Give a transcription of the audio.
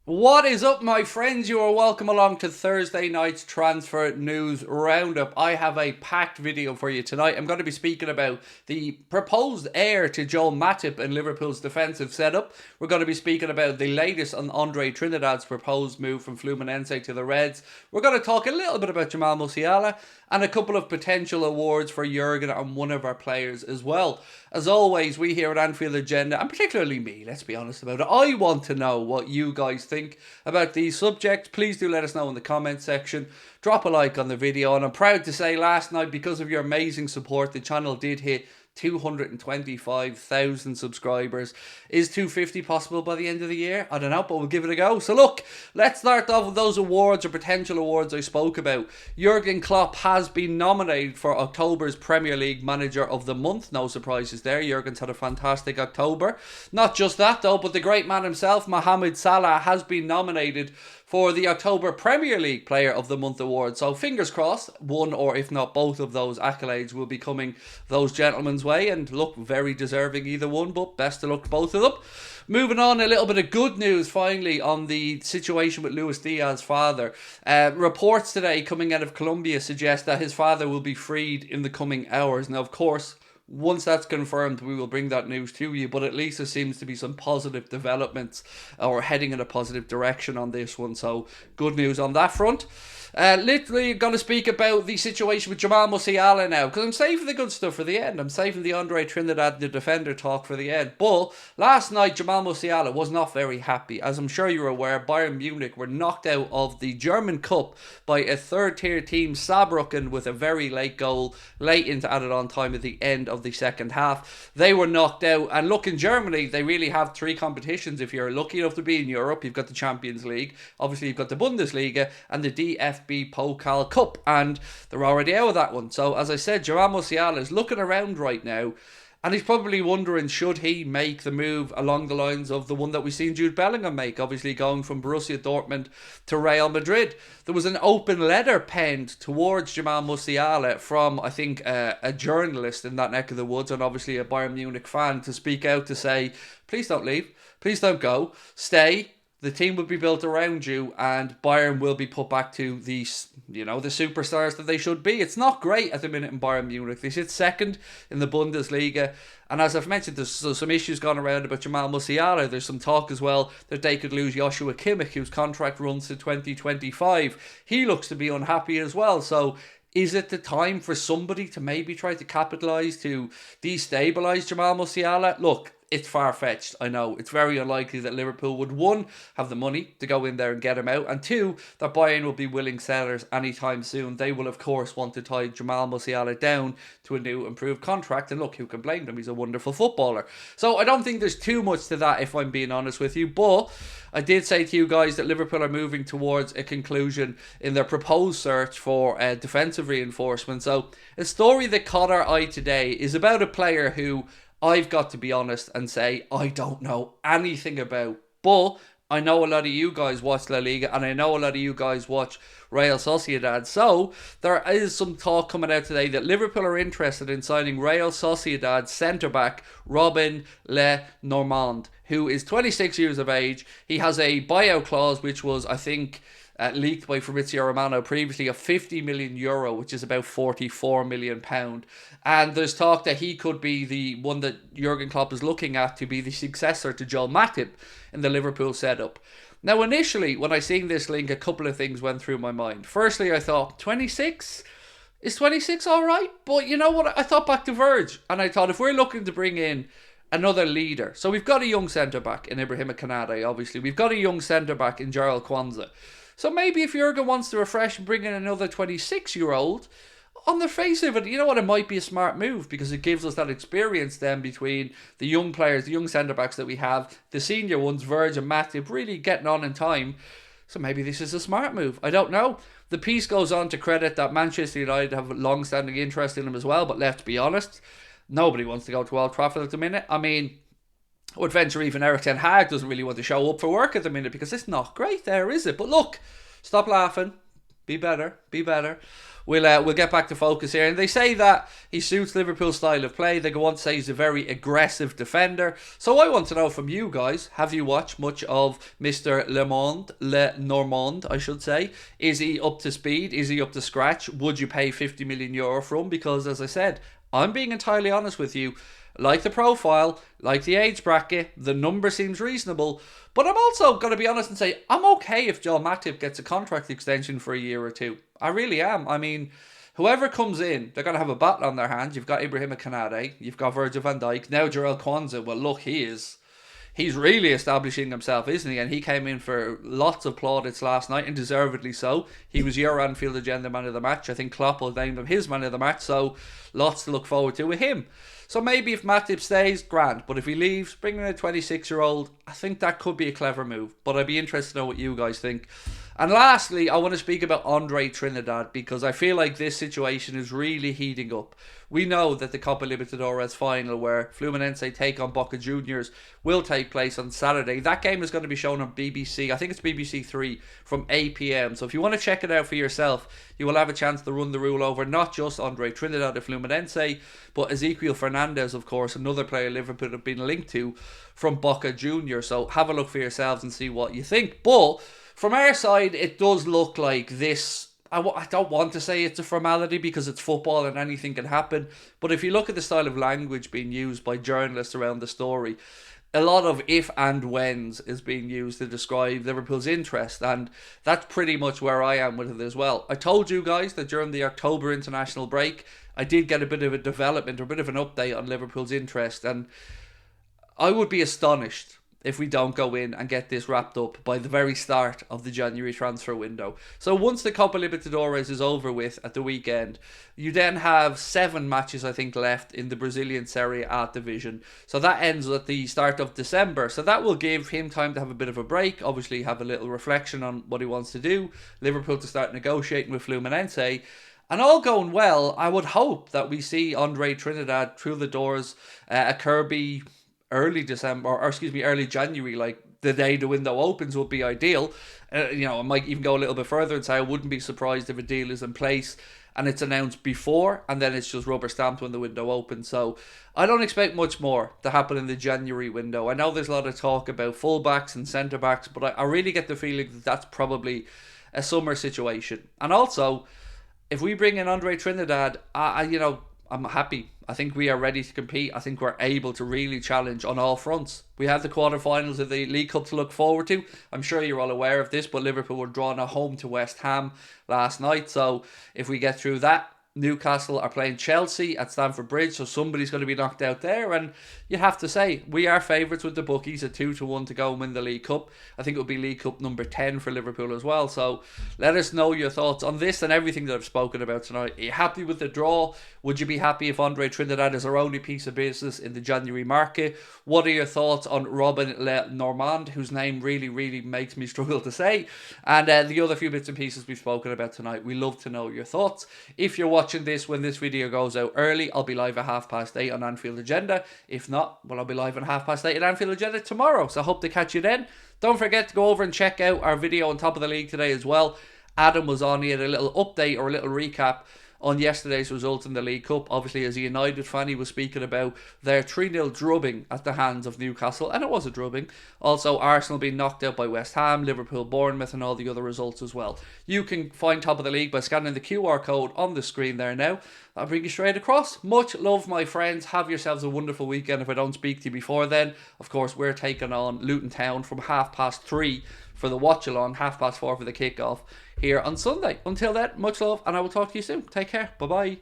What is up, my friends? You are welcome along to Thursday night's transfer news roundup. I have a packed video for you tonight. I'm going to be speaking about the proposed heir to Joel Matip in Liverpool's defensive setup. We're going to be speaking about the latest on Andre Trinidad's proposed move from Fluminense to the Reds. We're going to talk a little bit about Jamal Musiala and a couple of potential awards for Jurgen and one of our players as well. As always, we here at Anfield Agenda, and particularly me, let's be honest about it, I want to know what you guys think about these subjects. Please do let us know in the comment section. Drop a like on the video, and I'm proud to say last night, because of your amazing support, the channel did hit 225,000 subscribers. Is 250 possible by the end of the year? I don't know, but we'll give it a go. So look, let's start off with those awards or potential awards I spoke about. Jurgen Klopp has been nominated for October's Premier League Manager of the Month. No surprises there. Jurgen's had a fantastic October. Not just that though, but the great man himself, Mohamed Salah, has been nominated for the October Premier League Player of the Month award. So fingers crossed, one or if not both of those accolades will be coming those gentlemen's way, and look, very deserving either one, but best of luck to both of them. Moving on, a little bit of good news finally on the situation with Luis Diaz's father. Reports today coming out of Colombia suggest that his father will be freed in the coming hours. Now, of course, once that's confirmed, we will bring that news to you, but at least there seems to be some positive developments or heading in a positive direction on this one, so good news on that front. Literally going to speak about the situation with Jamal Musiala now, because I'm saving the good stuff for the end. I'm saving the Andre Trinidad, the defender, talk for the end. But last night, Jamal Musiala was not very happy. As I'm sure you're aware, Bayern Munich were knocked out of the German Cup by a third-tier team, Saarbrücken, with a very late goal, late into added-on time at the end of the second half. They were knocked out, and look, in Germany, they really have three competitions. If you're lucky enough to be in Europe, you've got the Champions League, obviously you've got the Bundesliga, and the DFB Pokal Cup, and they're already out of that one. So as I said, Jamal Musiala is looking around right now, and he's probably wondering, should he make the move along the lines of the one that we've seen Jude Bellingham make, obviously going from Borussia Dortmund to Real Madrid. There was an open letter penned towards Jamal Musiala from, I think, a journalist in that neck of the woods, and obviously a Bayern Munich fan, to speak out to say, please don't leave, please don't go, stay. The team will be built around you, and Bayern will be put back to the superstars that they should be. It's not great at the minute in Bayern Munich. They sit second in the Bundesliga, and as I've mentioned, there's some issues gone around about Jamal Musiala. There's some talk as well that they could lose Joshua Kimmich, whose contract runs to 2025. He looks to be unhappy as well. So is it the time for somebody to maybe try to capitalise to destabilise Jamal Musiala? Look, it's far-fetched, I know. It's very unlikely that Liverpool would, one, have the money to go in there and get him out, and two, that Bayern will be willing sellers anytime soon. They will, of course, want to tie Jamal Musiala down to a new improved contract, and look, who can blame them? He's a wonderful footballer. So I don't think there's too much to that, if I'm being honest with you, but I did say to you guys that Liverpool are moving towards a conclusion in their proposed search for defensive reinforcement. So a story that caught our eye today is about a player who I've got to be honest and say I don't know anything about, but I know a lot of you guys watch La Liga, and I know a lot of you guys watch Real Sociedad. So there is some talk coming out today that Liverpool are interested in signing Real Sociedad centre-back Robin Le Normand, who is 26 years of age. He has a buyout clause which was, I think, leaked by Fabrizio Romano previously, of €50 million, which is about £44 million. And there's talk that he could be the one that Jurgen Klopp is looking at to be the successor to Joel Matip in the Liverpool setup. Now, initially, when I seen this link, a couple of things went through my mind. Firstly, I thought, 26? Is 26 alright? But you know what? I thought back to Verge, and I thought if we're looking to bring in another leader, so we've got a young centre-back in Ibrahima Kanate, obviously. We've got a young centre-back in Gerald Kwanzaa. So maybe if Jurgen wants to refresh and bring in another 26-year-old, on the face of it, you know what, it might be a smart move, because it gives us that experience then between the young players, the young centre-backs that we have, the senior ones, Verge and Matip, really getting on in time. So maybe this is a smart move. I don't know. The piece goes on to credit that Manchester United have a long-standing interest in him as well, but let's be honest, nobody wants to go to Old Trafford at the minute. I mean, I would venture even Erik ten Hag doesn't really want to show up for work at the minute, because it's not great there, is it? But look, stop laughing. Be better. Be better. we'll get back to focus here. And they say that he suits Liverpool's style of play. They go on to say he's a very aggressive defender. So I want to know from you guys, have you watched much of Mr. Le Normand, I should say? Is he up to speed? Is he up to scratch? Would you pay 50 million euro for him? Because as I said, I'm being entirely honest with you. Like the profile, like the age bracket, the number seems reasonable. But I'm also going to be honest and say, I'm okay if Joel Matip gets a contract extension for a year or two. I really am. I mean, whoever comes in, they're going to have a battle on their hands. You've got Ibrahima Konate, you've got Virgil van Dijk, now Jarell Kwanzaa. Well, look, he's really establishing himself, isn't he? And he came in for lots of plaudits last night, and deservedly so. He was your Anfield Agenda man of the match. I think Klopp will name him his man of the match, so lots to look forward to with him. So maybe if Matip stays, grand. But if he leaves, bring in a 26-year-old, I think that could be a clever move. But I'd be interested to know what you guys think. And lastly, I want to speak about Andre Trinidad, because I feel like this situation is really heating up. We know that the Copa Libertadores final, where Fluminense take on Boca Juniors, will take place on Saturday. That game is going to be shown on BBC. I think it's BBC 3 from 8 p.m. So if you want to check it out for yourself, you will have a chance to run the rule over not just Andre Trinidad of Fluminense, but Ezequiel Fernandez, of course, another player Liverpool have been linked to from Boca Juniors. So have a look for yourselves and see what you think. But from our side, it does look like this. I don't want to say it's a formality because it's football and anything can happen. But if you look at the style of language being used by journalists around the story, a lot of if and whens is being used to describe Liverpool's interest. And that's pretty much where I am with it as well. I told you guys that during the October international break, I did get a bit of a development or a bit of an update on Liverpool's interest. And I would be astonished if we don't go in and get this wrapped up by the very start of the January transfer window. So once the Copa Libertadores is over with at the weekend, you then have 7 matches, I think, left in the Brazilian Serie A division. So that ends at the start of December. So that will give him time to have a bit of a break, obviously have a little reflection on what he wants to do, Liverpool to start negotiating with Fluminense. And all going well, I would hope that we see Andre Trinidad through the doors at Kirby early December, or early January, like the day the window opens would be ideal. I might even go a little bit further and say I wouldn't be surprised if a deal is in place and it's announced before, and then it's just rubber stamped when the window opens. So I don't expect much more to happen in the January window. I know there's a lot of talk about fullbacks and centre backs, but I really get the feeling that that's probably a summer situation. And also, if we bring in Andre Trinidad, I'm happy. I think we are ready to compete. I think we're able to really challenge on all fronts. We have the quarterfinals of the League Cup to look forward to. I'm sure you're all aware of this, but Liverpool were drawn at home to West Ham last night. So if we get through that, Newcastle are playing Chelsea at Stamford Bridge, so somebody's going to be knocked out there. And you have to say, we are favourites with the bookies at 2-1 to go and win the League Cup. I think it will be League Cup number 10 for Liverpool as well. So let us know your thoughts on this and everything that I've spoken about tonight. Are you happy with the draw? Would you be happy if Andre Trinidad is our only piece of business in the January market? What are your thoughts on Robin Le Normand, whose name really, really makes me struggle to say? And the other few bits and pieces we've spoken about tonight. We love to know your thoughts. If you're watching this when this video goes out early, I'll be live at 8:30 on Anfield Agenda. If not, well, I'll be live at 8:30 at Anfield Agenda tomorrow. So I hope to catch you then. Don't forget to go over and check out our video on Top of the League today as well. Adam was on. He had a little update or a little recap on yesterday's result in the League Cup. Obviously, as a United fan, he was speaking about their 3-0 drubbing at the hands of Newcastle, and it was a drubbing. Also, Arsenal being knocked out by West Ham, Liverpool, Bournemouth, and all the other results as well. You can find Top of the League by scanning the QR code on the screen there now. I'll bring you straight across. Much love, my friends. Have yourselves a wonderful weekend if I don't speak to you before then. Of course, we're taking on Luton Town from 3:30 for the watch-along, 4:30 for the kickoff here on Sunday. Until then, much love, and I will talk to you soon. Take care. Bye-bye.